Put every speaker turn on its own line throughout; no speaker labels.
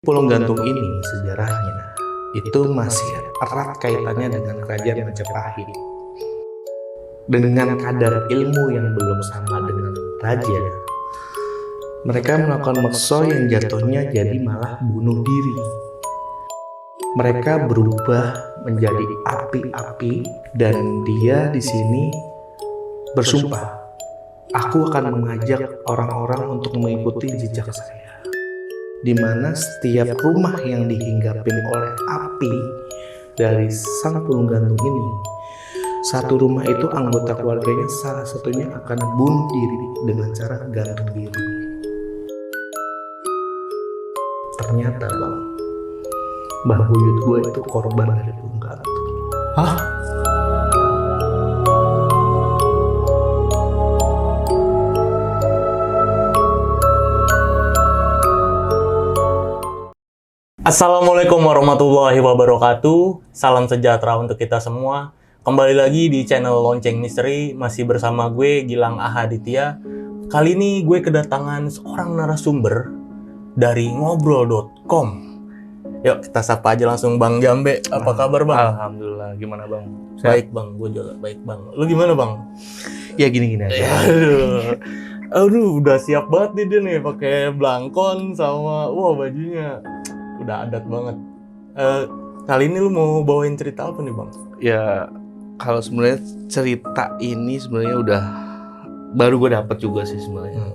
Pulau Gantung ini sejarahnya itu masih erat kaitannya dengan kerajaan Majapahit. Dengan kadar ilmu yang belum sama dengan raja, mereka melakukan meksa yang jatuhnya jadi malah bunuh diri. Mereka berubah menjadi api-api dan dia di sini bersumpah, aku akan mengajak orang-orang untuk mengikuti jejak saya. Di mana setiap rumah yang dihinggapin oleh api dari sang Pulung Gantung ini, satu rumah itu anggota keluarganya salah satunya akan bunuh diri dengan cara gantung diri. Ternyata bang, Mbah Buyut gue itu korban dari Pulung Gantung. Hah?
Assalamualaikum warahmatullahi wabarakatuh. Salam sejahtera untuk kita semua. Kembali lagi di channel Lonceng Misteri, masih bersama gue Gilang Ahaditya. Kali ini gue kedatangan seorang narasumber dari ngobrol.com. Yuk kita sapa aja langsung Bang Jambe. Apa kabar Bang?
Alhamdulillah, gimana bang?
Baik Bang, gue juga baik Bang. Lu gimana Bang?
Ya gini-gini aja.
Aduh, udah siap banget nih dia nih pakai blangkon sama bajunya udah adat banget. Kali ini lu mau bawain cerita apa nih Bang?
Ya kalau sebenarnya cerita ini sebenarnya udah baru gue dapet juga sih sebenarnya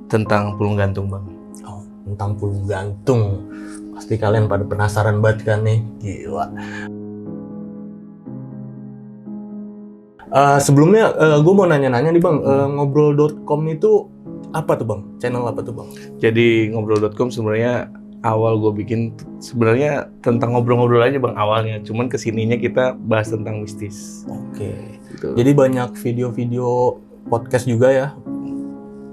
tentang Pulung Gantung bang.
Oh, tentang Pulung Gantung. Pasti kalian pada penasaran banget kan nih, gila. Sebelumnya gue mau nanya-nanya nih Bang, ngobrol.com itu apa tuh Bang? Channel apa tuh Bang?
Jadi ngobrol.com sebenarnya awal gue bikin sebenarnya tentang ngobrol-ngobrol aja bang awalnya. Cuman kesininya kita bahas tentang mistis.
Oke.
Gitu.
Jadi banyak video-video podcast juga ya?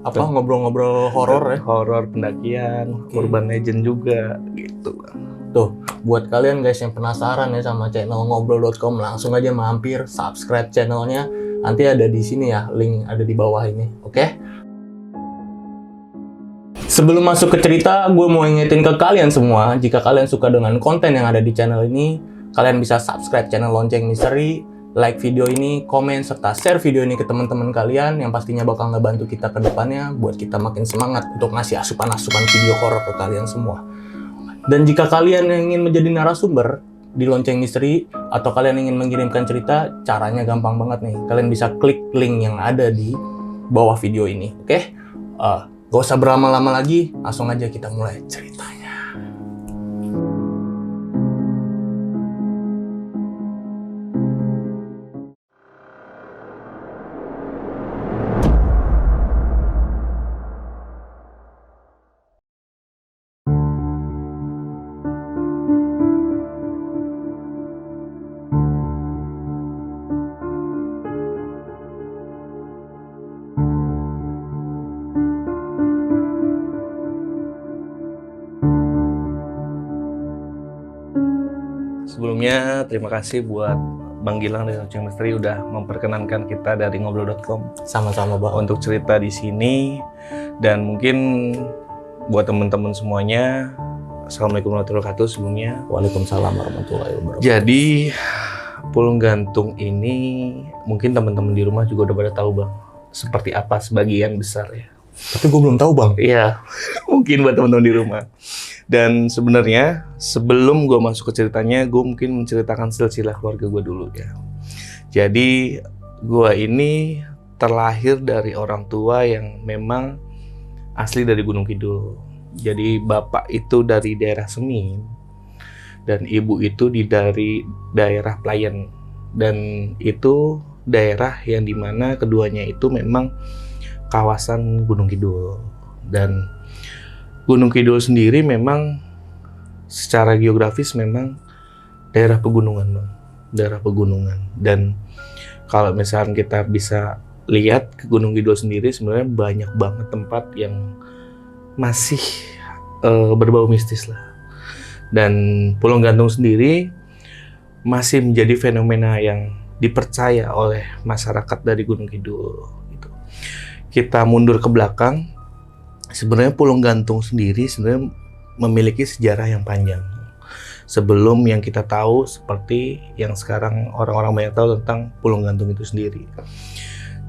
Apa ngobrol-ngobrol horor ya?
Horor, pendakian, urban legend juga gitu bang.
Tuh, buat kalian guys yang penasaran ya sama channel ngobrol.com, langsung aja mampir subscribe channelnya. Nanti ada di sini ya, link ada di bawah ini. Oke? Sebelum masuk ke cerita, gue mau ingetin ke kalian semua, jika kalian suka dengan konten yang ada di channel ini, kalian bisa subscribe channel Lonceng Misteri, like video ini, komen, serta share video ini ke teman-teman kalian yang pastinya bakal ngebantu kita ke depannya buat kita makin semangat untuk ngasih asupan-asupan video horor ke kalian semua. Dan jika kalian ingin menjadi narasumber di Lonceng Misteri atau kalian ingin mengirimkan cerita, caranya gampang banget nih. Kalian bisa klik link yang ada di bawah video ini, oke? Gak usah berlama-lama lagi, langsung aja kita mulai ceritanya.
Sebelumnya terima kasih buat Bang Gilang dari Lonceng Misteri udah memperkenankan kita dari ngobrol.com
Sama-sama Bang.
untuk cerita di sini. Dan mungkin buat teman-teman semuanya, Assalamualaikum warahmatullahi wabarakatuh sebelumnya.
Waalaikumsalam warahmatullahi wabarakatuh.
Jadi Pulung Gantung ini mungkin teman-teman di rumah juga udah pada tahu bang, seperti apa sebagian besar ya.
Tapi gue belum tahu Bang.
Iya, mungkin buat teman-teman di rumah. Dan sebenarnya sebelum gue masuk ke ceritanya, gue mungkin menceritakan silsilah keluarga gue dulu ya. Jadi gue ini terlahir dari orang tua yang memang asli dari Gunung Kidul. Jadi bapak itu dari daerah Semin dan ibu itu dari daerah Playen. Dan itu daerah yang dimana keduanya itu memang kawasan Gunung Kidul. Dan Gunung Kidul sendiri memang secara geografis memang daerah pegunungan bang, daerah pegunungan. Dan kalau misalnya kita bisa lihat ke Gunung Kidul sendiri sebenarnya banyak banget tempat yang masih berbau mistis lah. Dan Pulung Gantung sendiri masih menjadi fenomena yang dipercaya oleh masyarakat dari Gunung Kidul. Gitu. Kita mundur ke belakang. Sebenarnya Pulung Gantung sendiri sebenarnya memiliki sejarah yang panjang. Sebelum yang kita tahu seperti yang sekarang orang-orang banyak tahu tentang Pulau Gantung itu sendiri.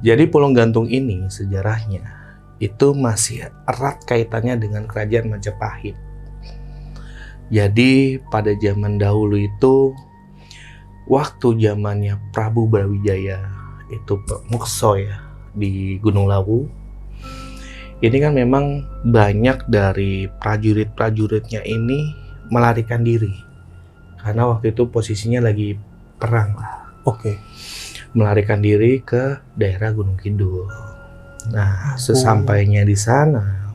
Jadi Pulau Gantung ini sejarahnya itu masih erat kaitannya dengan kerajaan Majapahit. Jadi pada zaman dahulu itu, waktu zamannya Prabu Brawijaya itu Mekso ya di Gunung Lawu, ini kan memang banyak dari prajurit-prajuritnya ini melarikan diri. Karena waktu itu posisinya lagi perang lah.
Oke.
Melarikan diri ke daerah Gunung Kidul. Nah, sesampainya di sana,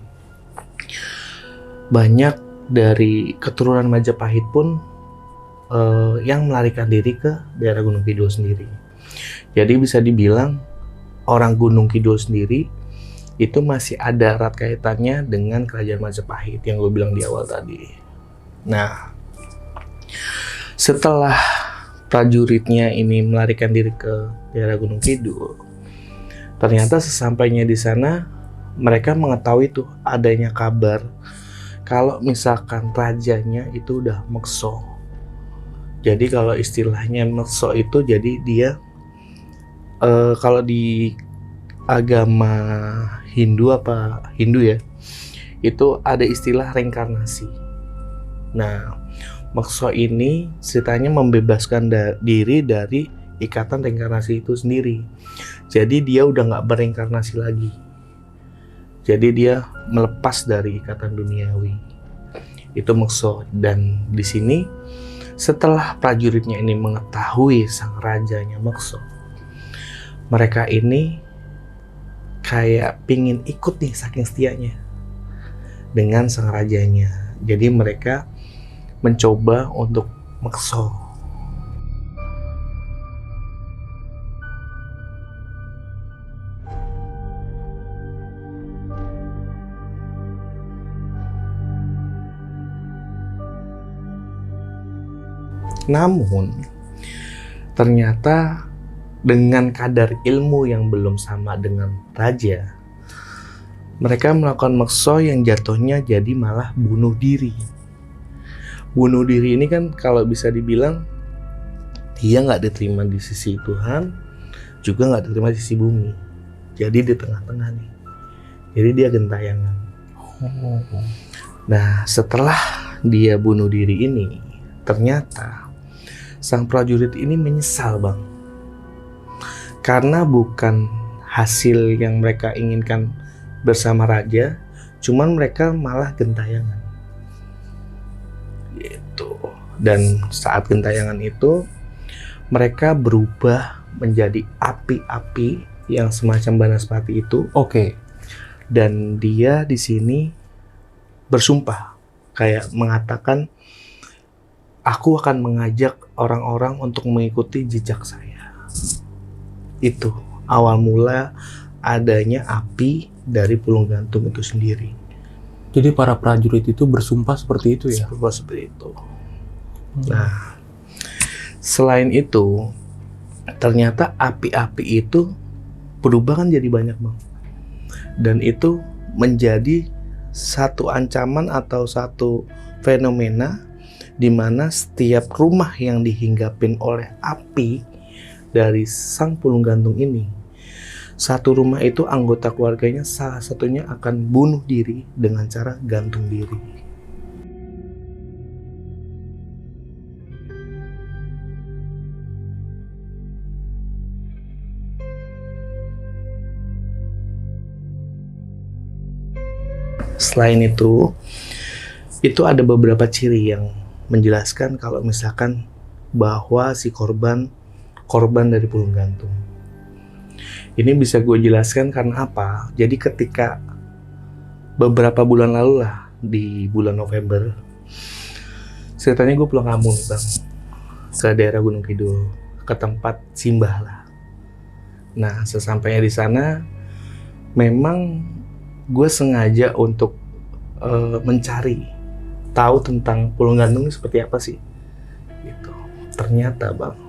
banyak dari keturunan Majapahit pun yang melarikan diri ke daerah Gunung Kidul sendiri. Jadi bisa dibilang orang Gunung Kidul sendiri itu masih ada erat kaitannya dengan kerajaan Majapahit yang gue bilang di awal tadi. Nah, setelah prajuritnya ini melarikan diri ke daerah Gunung Kidul, ternyata sesampainya di sana mereka mengetahui tuh adanya kabar kalau misalkan rajanya itu udah Mekso. Jadi kalau istilahnya Mekso itu jadi dia kalau di agama Hindu ya, itu ada istilah reinkarnasi. Nah, Mekso ini ceritanya membebaskan diri dari ikatan reinkarnasi itu sendiri. Jadi dia udah nggak bereinkarnasi lagi. Jadi dia melepas dari ikatan duniawi. Itu Mekso. Dan di sini setelah prajuritnya ini mengetahui sang rajanya Mekso, mereka ini kayak pingin ikut nih saking setianya dengan sang rajanya. Jadi mereka mencoba untuk Mekso. Namun ternyata dengan kadar ilmu yang belum sama dengan raja, mereka melakukan Mekso yang jatuhnya jadi malah bunuh diri. Bunuh diri ini kan kalau bisa dibilang dia nggak diterima di sisi Tuhan, juga nggak diterima di sisi bumi. Jadi di tengah-tengah nih. Jadi dia gentayangan. Nah, setelah dia bunuh diri ini, ternyata sang prajurit ini menyesal, Bang. Karena bukan hasil yang mereka inginkan bersama raja, cuman mereka malah gentayangan. Gitu. Dan saat gentayangan itu mereka berubah menjadi api-api yang semacam banaspati itu.
Oke.
Dan dia di sini bersumpah kayak mengatakan, aku akan mengajak orang-orang untuk mengikuti jejak saya. Itu awal mula adanya api dari Pulau Gantung itu sendiri.
Jadi para prajurit itu bersumpah seperti itu ya?
Bersumpah seperti itu. Nah, selain itu, ternyata api-api itu berubah kan jadi banyak, Bang. Dan itu menjadi satu ancaman atau satu fenomena di mana setiap rumah yang dihinggapin oleh api dari sang Pulau Gantung ini, satu rumah itu anggota keluarganya salah satunya akan bunuh diri dengan cara gantung diri. Selain itu ada beberapa ciri yang menjelaskan kalau misalkan bahwa si korban dari Pulau Gantung. Ini bisa gue jelaskan karena apa? Jadi ketika beberapa bulan lalu lah, di bulan November, ceritanya gue pulang kampung, Bang, ke daerah Gunung Kidul, ke tempat simbah lah. Nah, sesampainya di sana, memang gue sengaja untuk mencari tahu tentang Pulau Gantung ini seperti apa sih. Gitu. Ternyata, Bang,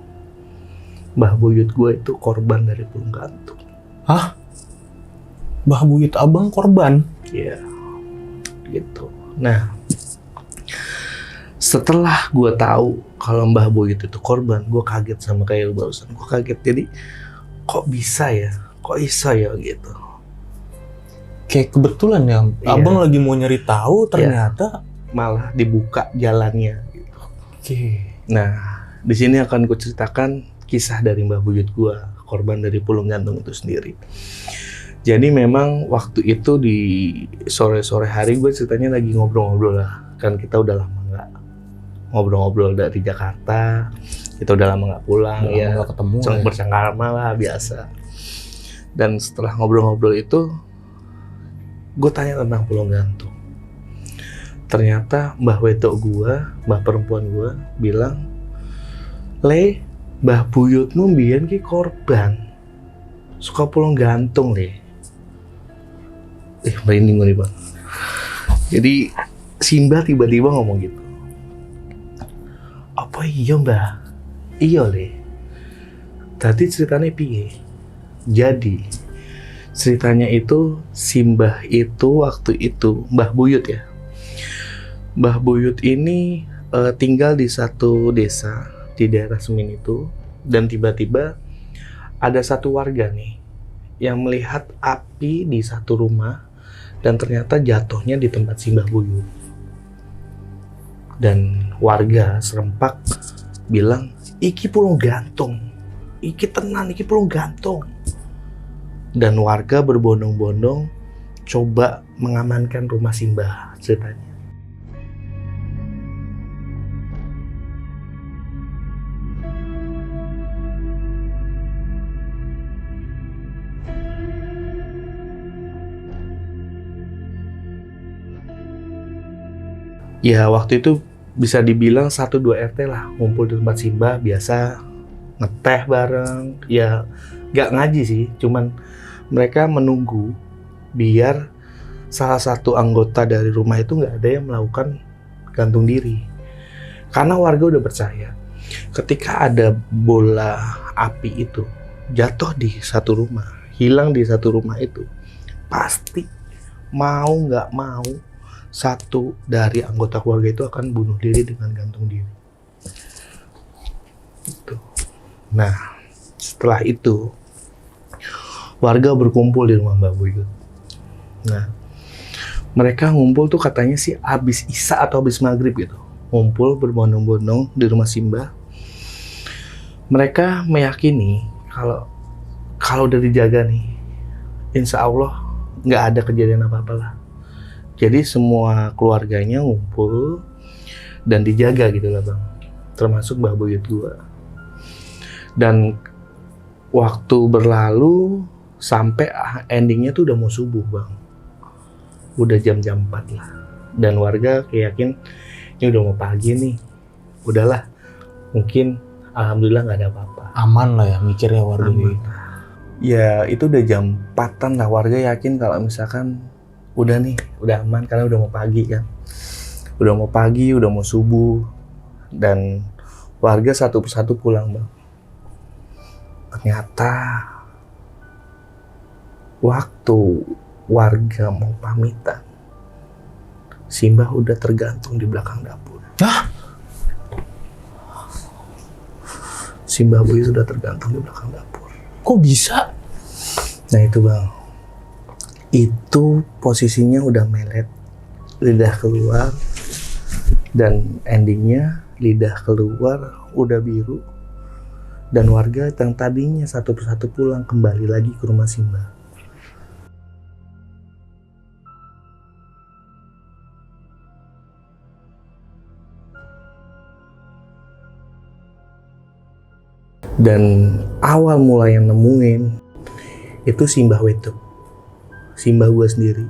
Mbah Buyut gue itu korban dari Pulau Gantung.
Hah? Mbah Buyut abang korban?
Iya, gitu. Nah, Setelah gue tahu kalau Mbah Buyut itu korban, gue kaget sama kayak lu barusan. Gue kaget, jadi kok bisa ya? Kok bisa ya gitu?
Kayak kebetulan ya,
Iya.
abang lagi mau nyari tahu ternyata.
Malah dibuka jalannya gitu.
Oke.
Nah, di sini akan gue ceritakan kisah dari Mbah Buyut gue, korban dari Pulung Gantung itu sendiri. Jadi memang waktu itu di sore-sore hari gue ceritanya lagi ngobrol-ngobrol lah. Kan kita udah lama nggak ngobrol-ngobrol dari Jakarta. Kita udah lama nggak pulang,
Udah
ya.
lama nggak ketemu ya.
Bersengkrama lah biasa. Dan setelah ngobrol-ngobrol itu, gue tanya tentang Pulung Gantung. Ternyata Mbah Wetok gue, mbah perempuan gue, bilang, "Le, Mbah Buyutmu mbiyen ki korban. Suka Pulung Gantung, Le." Merinding gue nih, Bang. Jadi, Simba tiba-tiba ngomong gitu. "Apa iya, Mbah?" "Iya, Le. Tadi ceritanya piye?" Jadi, ceritanya itu Simbah itu waktu itu, Mbah Buyut ya. Mbah Buyut ini tinggal di satu desa di daerah Semin itu, dan tiba-tiba ada satu warga nih yang melihat api di satu rumah dan ternyata jatuhnya di tempat Simbah Buyut. Dan warga serempak bilang, "Iki Pulung Gantung, iki tenan, iki Pulung Gantung." Dan warga berbondong-bondong coba mengamankan rumah Simbah ceritanya. Ya waktu itu bisa dibilang 1-2 RT lah ngumpul di tempat Simbah, biasa ngeteh bareng, ya gak ngaji sih, cuman mereka menunggu biar salah satu anggota dari rumah itu gak ada yang melakukan gantung diri. Karena warga udah percaya ketika ada bola api itu jatuh di satu rumah, hilang di satu rumah itu, pasti mau gak mau satu dari anggota keluarga itu akan bunuh diri dengan gantung diri. Gitu. Nah, setelah itu warga berkumpul di rumah Mbah Buyut. Nah, mereka ngumpul tuh katanya sih habis Isya atau habis maghrib gitu. Ngumpul berbondong-bondong di rumah Simbah. Mereka meyakini kalau udah dijaga nih, insya Allah nggak ada kejadian apa-apa lah. Jadi semua keluarganya ngumpul dan dijaga gitu lah, Bang. Termasuk Mbah Buyut gua. Dan waktu berlalu sampai endingnya tuh udah mau subuh, Bang. Udah jam-jam 4 lah. Dan warga yakin ini udah mau pagi nih. Udahlah, mungkin alhamdulillah nggak ada apa-apa.
Aman lah ya mikirnya warga
Aman.
gitu.
Ya itu udah jam 4-an lah, warga yakin kalau misalkan udah nih, udah aman karena udah mau pagi kan. Udah mau pagi, udah mau subuh. Dan warga satu persatu pulang, Bang. Ternyata waktu warga mau pamitan, Simbah udah tergantung di belakang dapur.
Hah?
Simbah Buyut sudah tergantung di belakang dapur.
Kok bisa?
Nah itu, Bang. Itu posisinya udah melet, lidah keluar, dan endingnya lidah keluar udah biru, dan warga yang tadinya satu persatu pulang kembali lagi ke rumah Simbah. Dan awal mulai yang nemuin itu Simbah Wetok, Simbah gue sendiri.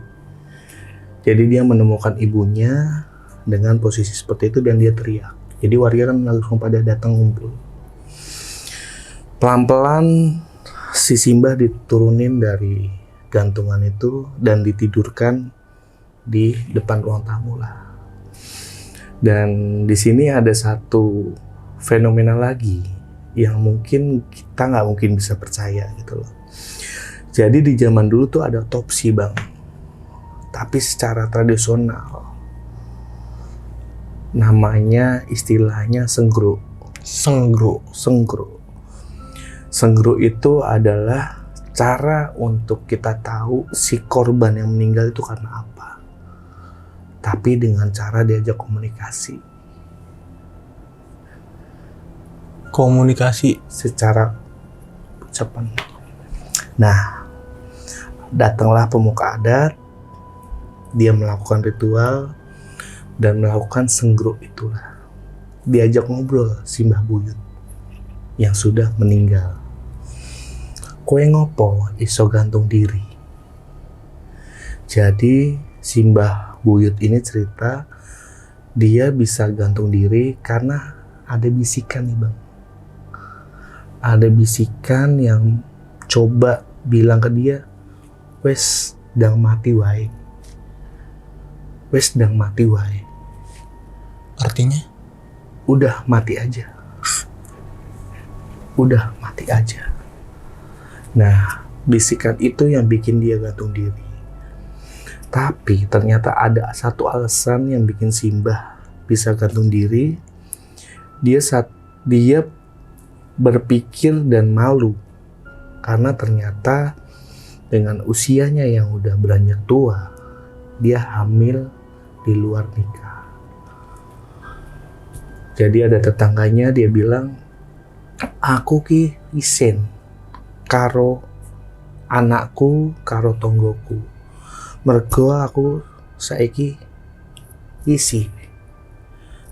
Jadi dia menemukan ibunya dengan posisi seperti itu dan dia teriak. Jadi warga kan langsung pada datang ngumpul. Pelan-pelan si Simbah diturunin dari gantungan itu dan ditidurkan di depan ruang tamu lah. Dan di sini ada satu fenomena lagi yang mungkin kita nggak mungkin bisa percaya gitu loh. Jadi di zaman dulu tuh ada otopsi, Bang. Tapi secara tradisional. namanya istilahnya senggro.
Senggro.
Senggro itu adalah cara untuk kita tahu si korban yang meninggal itu karena apa. Tapi dengan cara diajak komunikasi.
Komunikasi
Secara ucapan. Nah, datanglah pemuka adat, dia melakukan ritual dan melakukan senggro itulah. Diajak ngobrol si Mbah Buyut yang sudah meninggal. Kowe ngopo iso gantung diri? Jadi si Mbah Buyut ini cerita dia bisa gantung diri karena ada bisikan nih bang. Ada bisikan yang coba bilang ke dia, wes dang mati wae. Wes dang mati wae.
artinya?
Udah mati aja. Udah mati aja. Nah, bisikan itu yang bikin dia gantung diri. Tapi ternyata ada satu alasan yang bikin Simbah bisa gantung diri. Dia berpikir dan malu karena ternyata dengan usianya yang udah beranjak tua, dia hamil di luar nikah. Jadi ada tetangganya, dia bilang, aku ki isen karo anakku karo tonggoku. Mergo aku saiki isi.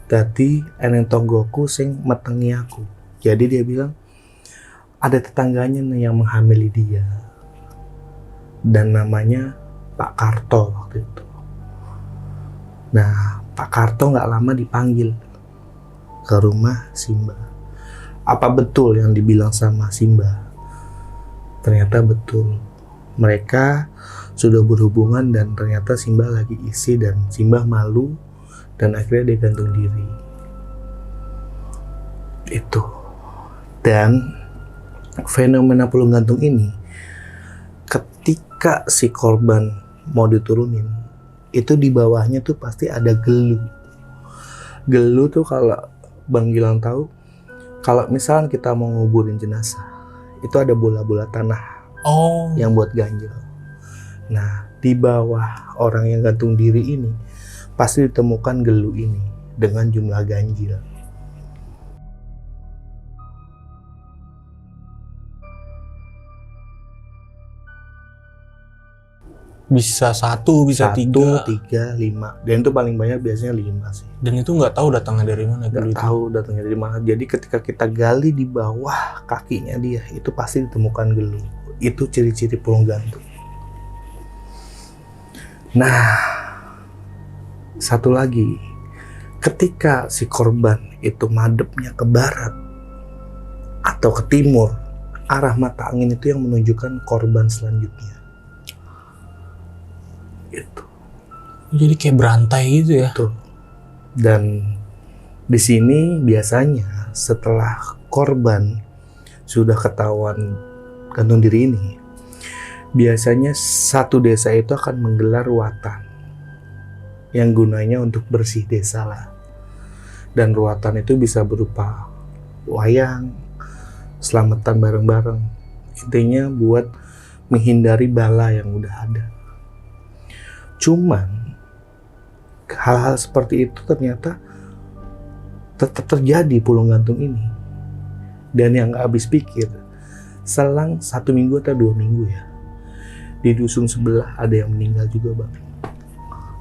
Dadi eneng tonggoku sing metengi aku. Jadi dia bilang ada tetangganya nih yang menghamili dia. Dan namanya Pak Karto waktu itu. Nah, Pak Karto nggak lama dipanggil ke rumah Simbah. Apa betul yang dibilang sama Simbah? Ternyata betul. Mereka sudah berhubungan dan ternyata Simbah lagi isi dan Simbah malu dan akhirnya dia gantung diri. Itu. Dan fenomena pulung gantung ini ketika si korban mau diturunin, itu di bawahnya tuh pasti ada gelu. Gelu tuh kalau Bang Gilang tahu, kalau misalnya kita mau nguburin jenazah, itu ada bola-bola tanah yang buat ganjel. Nah, di bawah orang yang gantung diri ini pasti ditemukan gelu ini dengan jumlah ganjil.
Bisa 1, bisa
1,
3.
3, 5. Dan itu paling banyak biasanya 5 sih.
Dan itu nggak tahu datangnya dari mana.
Nggak tahu datangnya dari mana. Jadi ketika kita gali di bawah kakinya dia, itu pasti ditemukan gelu. Itu ciri-ciri pulung gantung. Nah, satu lagi, ketika si korban itu madepnya ke barat atau ke timur, arah mata angin itu yang menunjukkan korban selanjutnya. Itu.
Jadi kayak berantai gitu ya.
Tuh. Dan di sini biasanya setelah korban sudah ketahuan gantung diri ini, biasanya satu desa itu akan menggelar ruatan yang gunanya untuk bersih desa lah. Dan ruatan itu bisa berupa wayang, selamatan bareng-bareng. Intinya buat menghindari bala yang udah ada. Cuman hal-hal seperti itu ternyata tetap terjadi pulung gantung ini. Dan yang gak habis pikir, selang 1 minggu atau 2 minggu ya, di dusun sebelah ada yang meninggal juga bang,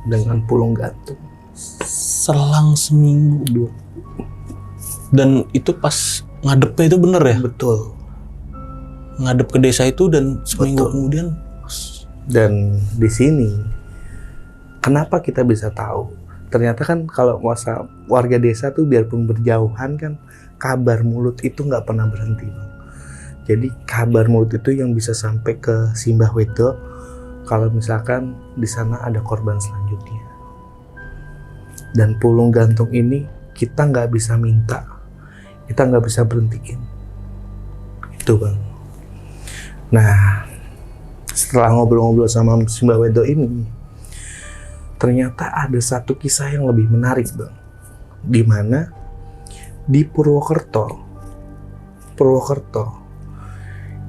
dengan pulung gantung.
Selang seminggu. Dan itu pas ngadepnya itu bener ya?
Betul.
Ngadep ke desa itu dan seminggu kemudian.
Dan di sini kenapa kita bisa tahu? Ternyata kan kalau masa warga desa tuh biarpun berjauhan kan, kabar mulut itu nggak pernah berhenti. Jadi kabar mulut itu yang bisa sampai ke Simbah Wedok kalau misalkan di sana ada korban selanjutnya. Dan pulung gantung ini kita nggak bisa minta, kita nggak bisa berhentiin. Itu bang. Nah, setelah ngobrol-ngobrol sama Simbah Wedok ini, ternyata ada satu kisah yang lebih menarik bang. di mana di Purwokerto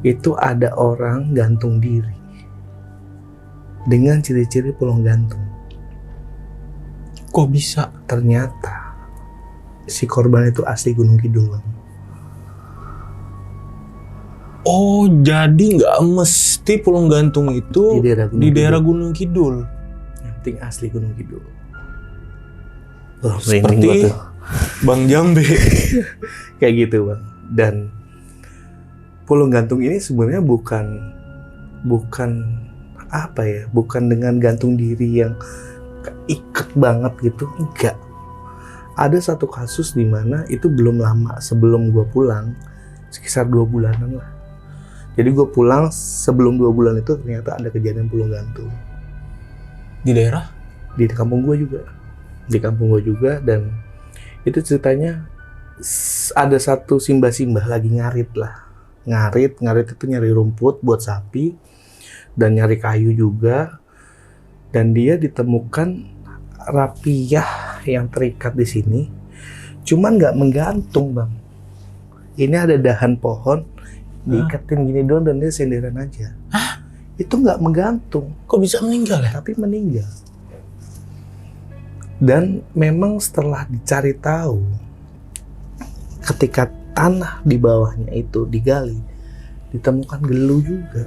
itu ada orang gantung diri dengan ciri-ciri pulau gantung.
Kok bisa?
Ternyata si korban itu asli Gunung Kidul, Bang.
Oh, jadi nggak mesti pulau gantung itu di daerah Gunung Kidul.
Yang penting asli Gunung Kidul. Oh,
Seperti Bang Jambe.
Kayak gitu, Bang. Dan pulau gantung ini sebenarnya bukan apa ya? Bukan dengan gantung diri yang ikat banget gitu, enggak. Ada satu kasus di mana itu belum lama sebelum gue pulang, sekitar 2 bulanan lah. Jadi gue pulang sebelum 2 bulan itu ternyata ada kejadian pulau gantung.
Di daerah?
Di kampung gue juga. Di kampung gue juga, dan itu ceritanya ada satu simbah-simbah lagi ngarit lah. Ngarit itu nyari rumput buat sapi dan nyari kayu juga. Dan dia ditemukan rapiah yang terikat di sini. Cuman nggak menggantung, Bang. Ini ada dahan pohon diikatin gini doang dan dia senderan aja.
Hah?
Itu nggak menggantung.
Kok bisa meninggal ya?
Tapi meninggal. Dan memang setelah dicari tahu, ketika tanah di bawahnya itu digali, ditemukan gelu juga.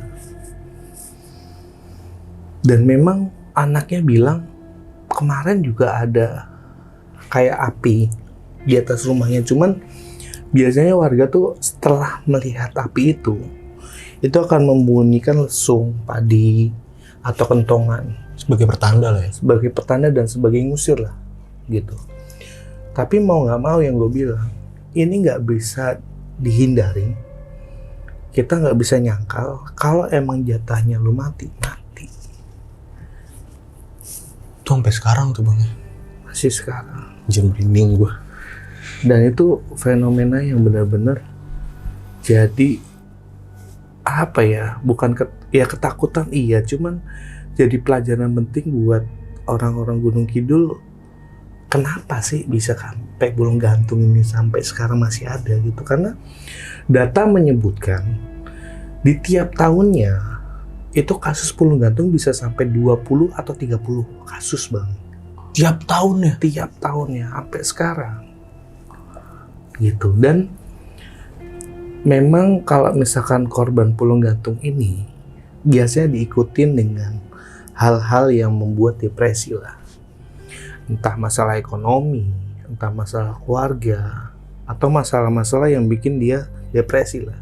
Dan memang anaknya bilang kemarin juga ada kayak api di atas rumahnya. Cuman biasanya warga tuh setelah melihat api itu akan membunyikan lesung padi atau kentongan.
Sebagai pertanda lah ya?
Sebagai pertanda dan sebagai ngusir lah, gitu. Tapi mau nggak mau yang gue bilang, ini nggak bisa dihindarin. Kita nggak bisa nyangkal kalau emang jatahnya lu mati.
Itu sampai sekarang tuh, Bang.
Masih sekarang.
Jam merinding gue.
Dan itu fenomena yang benar-benar jadi apa ya? Bukan ketakutan iya, cuman jadi pelajaran penting buat orang-orang Gunung Kidul. Kenapa sih bisa sampai pulau gantung ini sampai sekarang masih ada gitu? Karena data menyebutkan di tiap tahunnya itu kasus pulau gantung bisa sampai 20 atau 30 kasus, Bang.
Tiap tahunnya?
Tiap tahunnya sampai sekarang. Gitu. Dan memang kalau misalkan korban pulau gantung ini biasanya diikutin dengan hal-hal yang membuat depresi lah. Entah masalah ekonomi, entah masalah keluarga, atau masalah-masalah yang bikin dia depresi lah.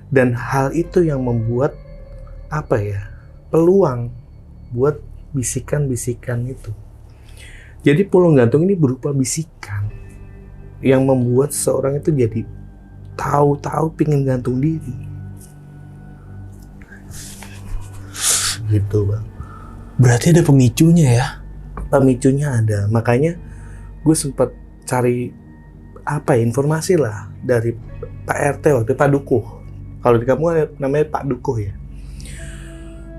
Dan hal itu yang membuat apa ya, peluang buat bisikan-bisikan itu. Jadi pulau gantung ini berupa bisikan yang membuat seorang itu jadi tahu-tahu pingin gantung diri. Gitu, Bang.
Berarti ada pemicunya ya?
Pemicunya ada. Makanya gue sempat cari informasi lah dari Pak RT waktu Pak Dukuh. Kalau di kamu namanya Pak Dukuh ya.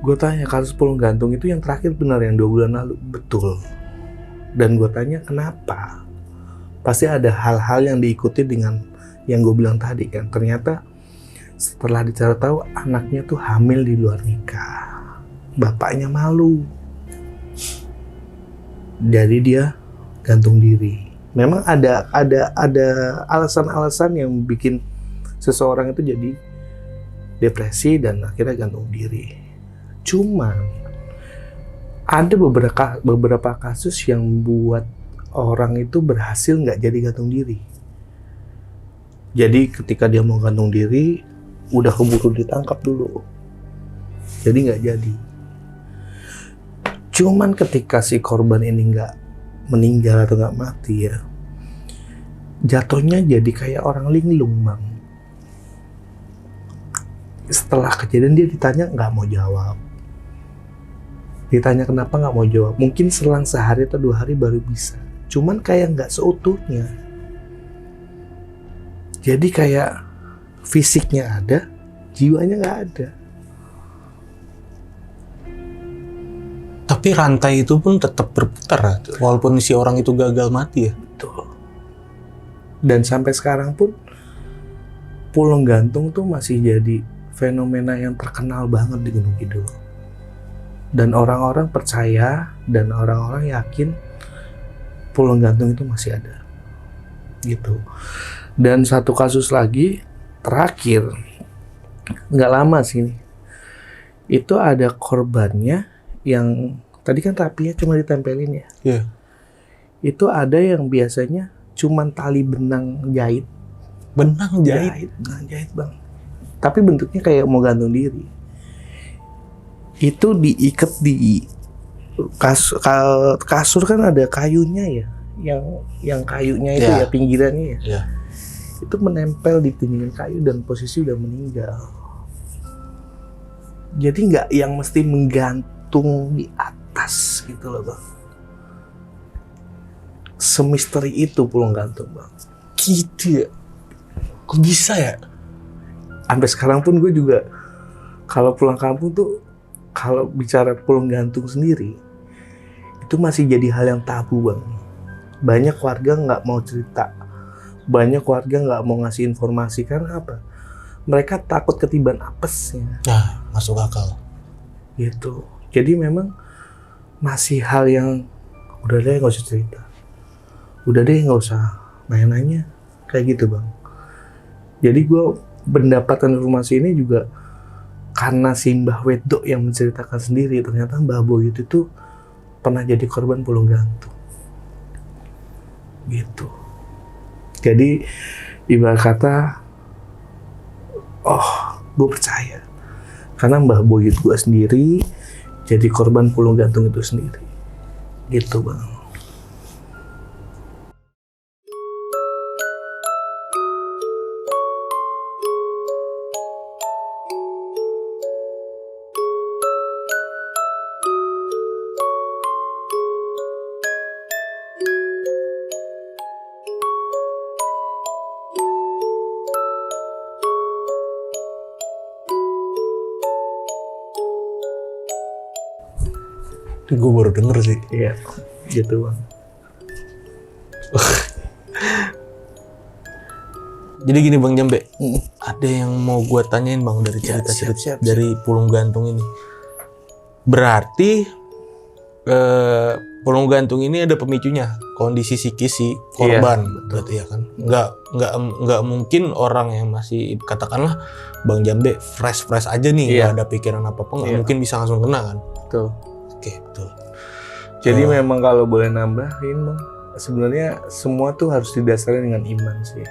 Gue tanya kasus pulau gantung itu yang terakhir benar yang 2 bulan lalu, betul. Dan gue tanya kenapa? Pasti ada hal-hal yang diikuti dengan yang gue bilang tadi kan. Ternyata setelah dicari tahu anaknya tuh hamil di luar nikah. Bapaknya malu. Jadi dia gantung diri. Memang ada alasan-alasan yang bikin seseorang itu jadi depresi dan akhirnya gantung diri. Cuman ada beberapa kasus yang buat orang itu berhasil nggak jadi gantung diri. Jadi ketika dia mau gantung diri, udah keburu ditangkap dulu. Jadi nggak jadi. Cuman ketika si korban ini nggak meninggal atau nggak mati ya, jatuhnya jadi kayak orang linglung, Bang. Setelah kejadian dia ditanya nggak mau jawab. Ditanya kenapa nggak mau jawab. Mungkin selang sehari atau 2 hari baru bisa. Cuman kayak nggak seutuhnya. Jadi kayak fisiknya ada, jiwanya nggak ada.
Tapi rantai itu pun tetap berputar, walaupun si orang itu gagal mati ya?
Betul. Dan sampai sekarang pun Pulau Gantung tuh masih jadi fenomena yang terkenal banget di Gunung Kidul. Dan orang-orang percaya dan orang-orang yakin Pulau Gantung itu masih ada. Gitu. Dan satu kasus lagi terakhir, nggak lama sih ini. Itu ada korbannya yang tadi kan rapinya cuma ditempelin ya.
Iya.
Itu ada yang biasanya cuman tali benang jahit.
Benang jahit.
Benang jahit bang. Tapi bentuknya kayak mau gantung diri. Itu diikat di kasur kan ada kayunya ya. Yang kayunya itu
Ya.
ya pinggirannya ya.
Iya.
Itu menempel di pinggiran kayu dan posisi udah meninggal. Jadi nggak yang mesti menggantung di atas gitu loh bang. Semisteri itu Pulau Gantung bang.
Gitu ya. Kok bisa ya?
Sampai sekarang pun gue juga kalau pulang kampung tuh kalau bicara Pulau Gantung sendiri itu masih jadi hal yang tabu bang. Banyak warga nggak mau cerita, banyak warga nggak mau ngasih informasi karena apa? Mereka takut ketiban apesnya.
Nah, masuk akal.
Gitu. Jadi memang masih hal yang udah deh nggak usah cerita, udah deh nggak usah nanya-nanya kayak gitu bang. Jadi gue mendapatkan informasi ini juga karena si Mbah Wedok yang menceritakan sendiri ternyata Mbah Boyut itu pernah jadi korban Pulau Gantung. Gitu. Jadi ibarat kata, gue percaya karena Mbah Boyut gue sendiri jadi korban Pulau Gantung itu sendiri. Gitu bang.
Gue baru denger sih.
Iya, gitu bang.
Jadi gini Bang Jambe, ada yang mau gue tanyain Bang dari cerita-cerita
siap.
dari Pulau Gantung ini. Berarti Pulau Gantung ini ada pemicunya, kondisi psikis si korban, berarti ya kan? Nggak mungkin orang yang masih katakanlah Bang Jambe fresh aja nih, nggak ada pikiran apa-apa, nggak mungkin bisa langsung kena kan?
Betul.
Oke, betul.
Jadi memang kalau boleh nambahin bang, sebenarnya semua tuh harus didasari dengan iman sih.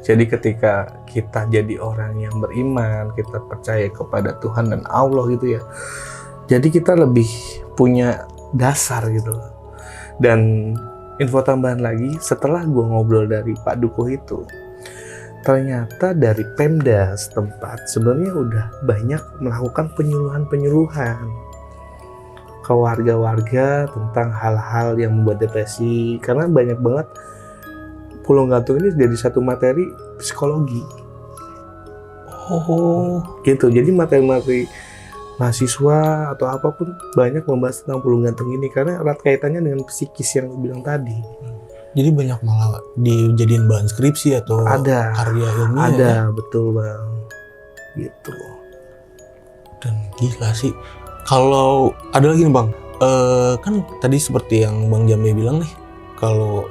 Jadi ketika kita jadi orang yang beriman, kita percaya kepada Tuhan dan Allah gitu ya. Jadi kita lebih punya dasar gitu loh. Dan info tambahan lagi, setelah gue ngobrol dari Pak Dukuh itu, ternyata dari Pemda setempat sebenarnya udah banyak melakukan penyuluhan ke warga-warga tentang hal-hal yang membuat depresi. Karena banyak banget Pulau Gantung ini jadi satu materi psikologi.
Oh,
Gitu. Jadi materi-materi mahasiswa atau apapun banyak membahas tentang Pulau Gantung ini karena erat kaitannya dengan psikis yang gue bilang tadi.
jadi banyak malah dijadiin bahan skripsi atau
Ada.
karya ilmiah.
Ada,
ya?
betul bang. Gitu.
Dan gila sih. Kalau ada lagi nih Bang, kan tadi seperti yang Bang Jambe bilang nih, kalau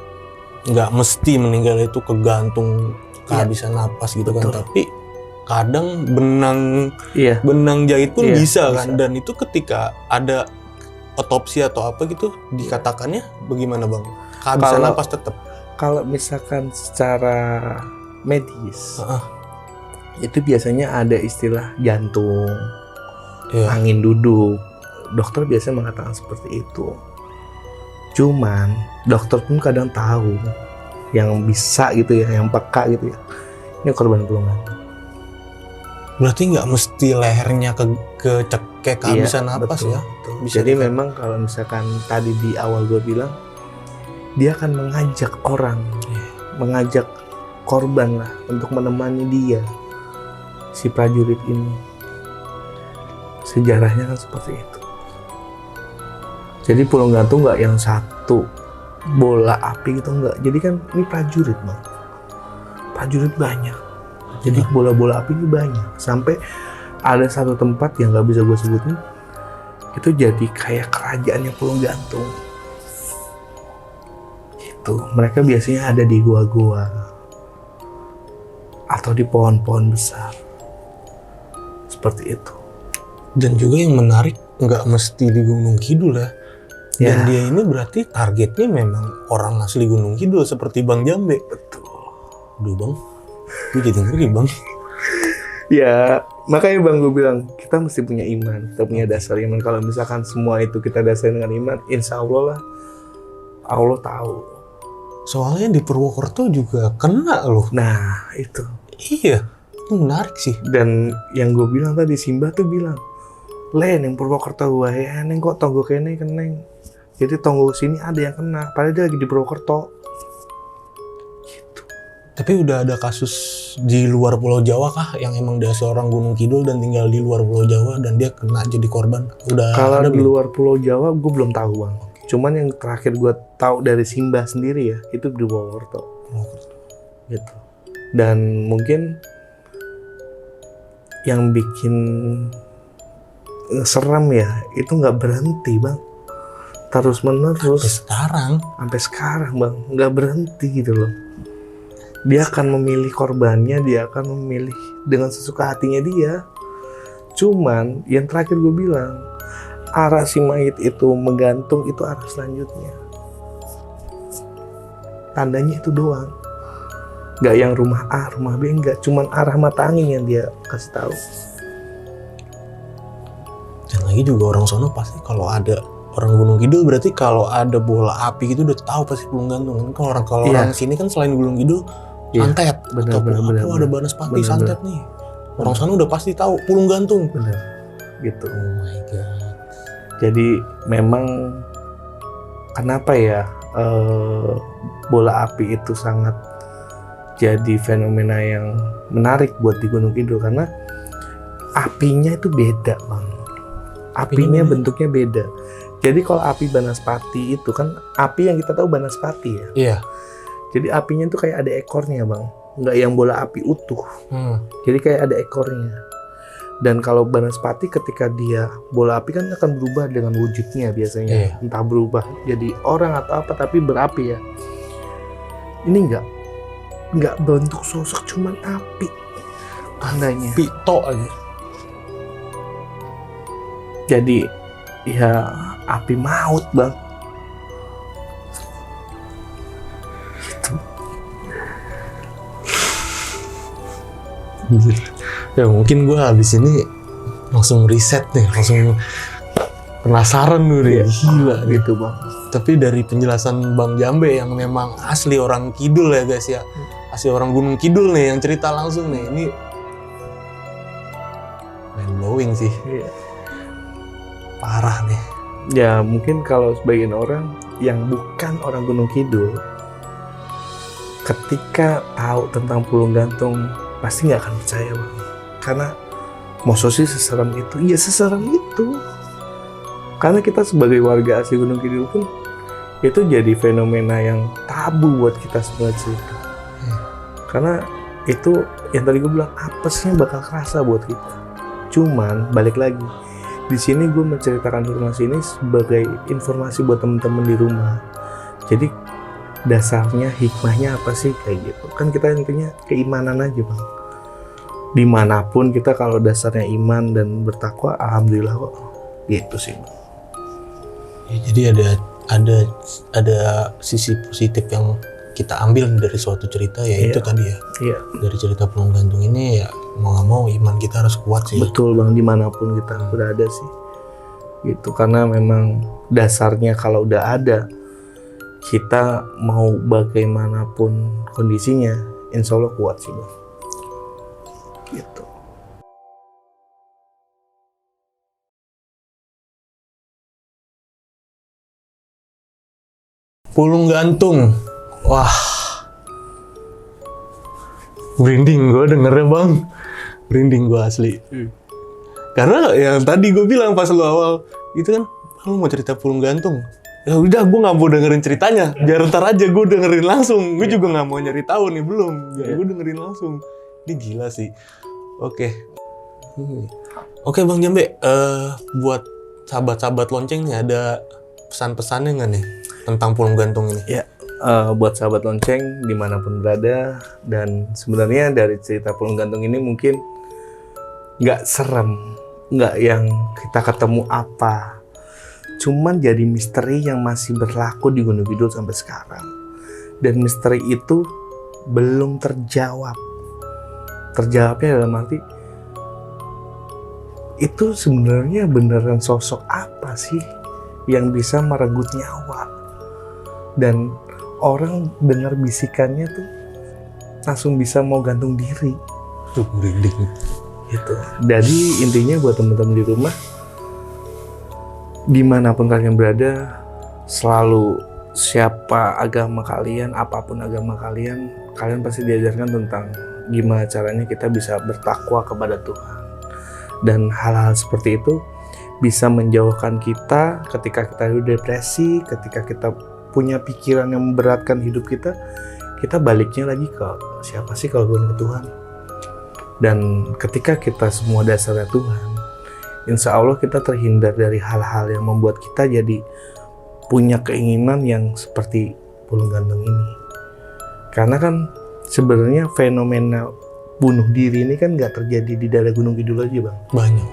nggak mesti meninggal itu kegantung kehabisan napas gitu kan, tapi kadang benang jahit pun bisa kan, dan itu ketika ada otopsi atau apa gitu dikatakannya bagaimana Bang? Kehabisan napas tetap.
Kalau misalkan secara medis, itu biasanya ada istilah jantung, angin duduk. Dokter biasanya mengatakan seperti itu. Cuman dokter pun kadang tahu yang bisa gitu ya, yang peka gitu ya. Ini korban Pulau Gantung.
Berarti nggak mesti lehernya kecekek kehabisan napas
betul,
ya?
Betul.
Bisa
jadi memang kalau misalkan tadi di awal gue bilang, dia akan mengajak orang, mengajak korban lah untuk menemani dia, si prajurit ini. Sejarahnya kan seperti itu. Jadi Pulau Gantung nggak yang satu bola api gitu, nggak. Jadi kan ini prajurit bang. prajurit banyak. Jadi bola-bola api ini banyak. Sampai ada satu tempat yang nggak bisa gue sebutin, itu jadi kayak kerajaannya Pulung Gantung. Gitu. Mereka biasanya ada di gua-gua atau di pohon-pohon besar. Seperti itu.
Dan juga yang menarik, nggak mesti di Gunung Kidul ya. Dan
Ya.
dia ini berarti targetnya memang orang asli Gunung Kidul seperti Bang Jambe.
Betul.
Aduh Bang, gue jadi ngeri Bang.
Ya, makanya Bang gue bilang kita mesti punya iman, kita punya dasar iman. Kalau misalkan semua itu kita dasarkan dengan iman, insya Allah lah Allah tahu.
Soalnya di Purwokerto juga kena loh.
Nah itu.
Iya, itu menarik sih.
Dan yang gue bilang tadi, Simba tuh bilang, "Len, yang Purwokerto wae neng kok tonggo kene keneng." Jadi tonggo sini ada yang kena, padahal dia lagi di Purwokerto.
Tapi udah ada kasus di luar Pulau Jawa kah yang emang dia seorang Gunung Kidul dan tinggal di luar Pulau Jawa dan dia kena jadi korban? Udah
Kalau
ada
di
belum?
luar Pulau Jawa, gue belum tahu Bang. Cuman yang terakhir gue tahu dari Simba sendiri ya, itu di Purwokerto. Gitu. Dan mungkin yang bikin serem ya, itu nggak berhenti Bang. Terus
Sampai
menerus
sekarang.
sampai sekarang Bang, nggak berhenti gitu loh. Dia akan memilih korbannya, dia akan memilih dengan sesuka hatinya dia. Cuman yang terakhir gue bilang, arah si mayit itu menggantung, itu arah selanjutnya. Tandanya itu doang. Nggak yang rumah A, rumah B, nggak. Cuman arah mata angin yang dia kasih tahu.
Dan lagi juga orang sono pasti kalau ada orang Gunung Kidul berarti kalau ada bola api gitu udah tahu pasti Pulung Gantung. Kalau
Iya.
orang sini kan selain Gunung Kidul
Iya,
santet,
benar,
atau
benar,
apa ada Banaspati
benar,
santet nih. Orang sana udah pasti tahu Pulung Gantung.
Bener. Gitu.
Oh my god.
Jadi memang kenapa ya bola api itu sangat jadi fenomena yang menarik buat di Gunung Kidul, karena apinya itu beda Bang. Apinya
beda.
bentuknya beda. Jadi kalau api Banaspati itu kan api yang kita tahu Banaspati ya.
Iya.
Jadi apinya itu kayak ada ekornya Bang. Nggak yang bola api utuh. Jadi kayak ada ekornya. Dan kalau Banaspati ketika dia bola api kan akan berubah dengan wujudnya biasanya.
Iya.
Entah berubah jadi orang atau apa, tapi berapi ya. Ini nggak bentuk sosok, cuman api. Tandanya.
Pito aja.
Jadi ya api maut Bang.
Ya mungkin gue habis ini langsung riset nih, langsung penasaran dulu deh. Gila nih.
Gitu Bang.
Tapi dari penjelasan Bang Jambe yang memang asli orang Kidul ya guys ya, asli orang Gunung Kidul nih yang cerita langsung nih, ini mind blowing sih,
Iya.
parah nih.
Ya mungkin kalau sebagian orang yang bukan orang Gunung Kidul, ketika tahu tentang Pulung Gantung pasti nggak akan percaya Bang. Karena masa sih seserem itu? Iya seserem itu. Karena kita sebagai warga asli Gunung Kidul pun itu jadi fenomena yang tabu buat kita sebenarnya. Karena itu yang tadi gue bilang, apesnya bakal kerasa buat kita. Cuman balik lagi, di sini gue menceritakan informasi ini sebagai informasi buat teman-teman di rumah. Jadi dasarnya, hikmahnya apa sih kayak gitu. Kan kita intinya keimanan aja Bang. Dimanapun kita kalau dasarnya iman dan bertakwa, alhamdulillah kok. Gitu sih Bang.
Ya, jadi ada sisi positif yang kita ambil dari suatu cerita, yaitu
Iya.
tadi ya,
Iya.
dari cerita Pulung Gantung ini ya mau nggak mau iman kita harus kuat sih.
Betul Bang, dimanapun kita berada sih. Gitu, karena memang dasarnya kalau udah ada, kita mau bagaimanapun kondisinya, insya Allah kuat sih Bang. Gitu.
Pulung Gantung, wah, merinding gue dengernya Bang, merinding gue asli. Karena yang tadi gue bilang pas lu awal, itu kan lu mau cerita Pulung Gantung, Ya udah, gue nggak mau dengerin ceritanya. Biar ntar aja gue dengerin langsung. Gue juga nggak mau nyari tahu nih belum. Biar gue dengerin langsung. Ini gila sih. Oke. Oke Bang Jambe, buat sahabat-sahabat lonceng nih ada pesan-pesannya nggak nih tentang Pulung Gantung ini?
Ya, buat sahabat lonceng dimanapun berada, dan sebenarnya dari cerita Pulung Gantung ini mungkin nggak serem, nggak yang kita ketemu apa, cuman jadi misteri yang masih berlaku di Gunung Kidul sampai sekarang. Dan misteri itu belum terjawab. Terjawabnya dalam arti, itu sebenarnya beneran sosok apa sih yang bisa merenggut nyawa? Dan orang dengar bisikannya tuh langsung bisa mau gantung diri.
Tuh merinding.
Gitu. Jadi intinya buat teman-teman di rumah, dimanapun kalian berada, selalu siapa agama kalian, apapun agama kalian, kalian pasti diajarkan tentang gimana caranya kita bisa bertakwa kepada Tuhan. Dan hal-hal seperti itu bisa menjauhkan kita ketika kita depresi, ketika kita punya pikiran yang memberatkan hidup kita baliknya lagi ke siapa sih kalau bukan ke Tuhan. Dan ketika kita semua dasarnya Tuhan, insya Allah kita terhindar dari hal-hal yang membuat kita jadi punya keinginan yang seperti Pulung Gantung ini. Karena kan sebenarnya fenomena bunuh diri ini kan nggak terjadi di daerah Gunung Kidul aja Bang.
Banyak.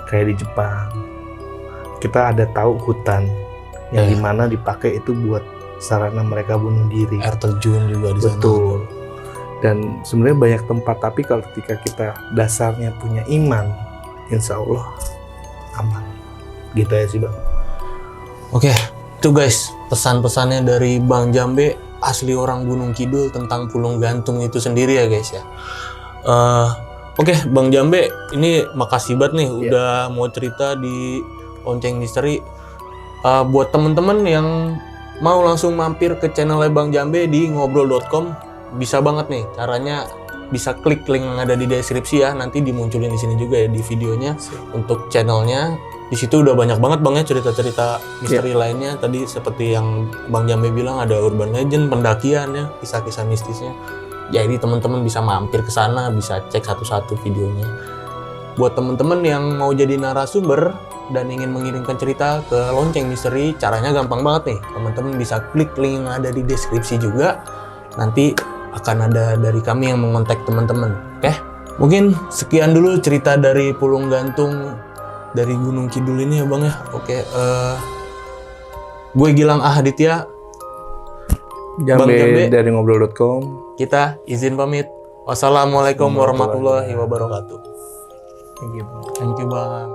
Kayak di Jepang, kita ada tahu hutan yang dimana dipakai itu buat sarana mereka bunuh diri.
Air terjun juga di sana.
Betul. Dan sebenarnya banyak tempat, tapi kalau ketika kita dasarnya punya iman, insya Allah aman. Gitu ya sih Bang.
Oke, itu guys pesan-pesannya dari Bang Jambe, asli orang Gunung Kidul, tentang Pulung Gantung itu sendiri ya guys ya. Oke, Bang Jambe, ini makasih banget nih udah mau cerita di Lonceng Misteri. Buat temen-temen yang mau langsung mampir ke channelnya Bang Jambe di ngobrol.com, bisa banget nih caranya, bisa klik link yang ada di deskripsi ya, nanti dimunculin di sini juga ya di videonya. Untuk channelnya di situ udah banyak banget Bang ya cerita-cerita misteri lainnya. Tadi seperti yang Bang Jambe bilang ada urban legend, pendakian ya, kisah-kisah mistisnya. Jadi teman-teman bisa mampir ke sana, bisa cek satu-satu videonya. Buat teman-teman yang mau jadi narasumber dan ingin mengirimkan cerita ke Lonceng Misteri, caranya gampang banget nih. Teman-teman bisa klik link yang ada di deskripsi juga. Nanti akan ada dari kami yang mengontak teman-teman. Oke? Mungkin sekian dulu cerita dari Pulung Gantung dari Gunung Kidul ini ya Bang ya. Oke, gue Gilang Ahaditya, Bang Jambe
dari ngobrol.com.
Kita izin pamit. Wassalamualaikum warahmatullahi wabarakatuh.
Thank you.
Thank you Bang.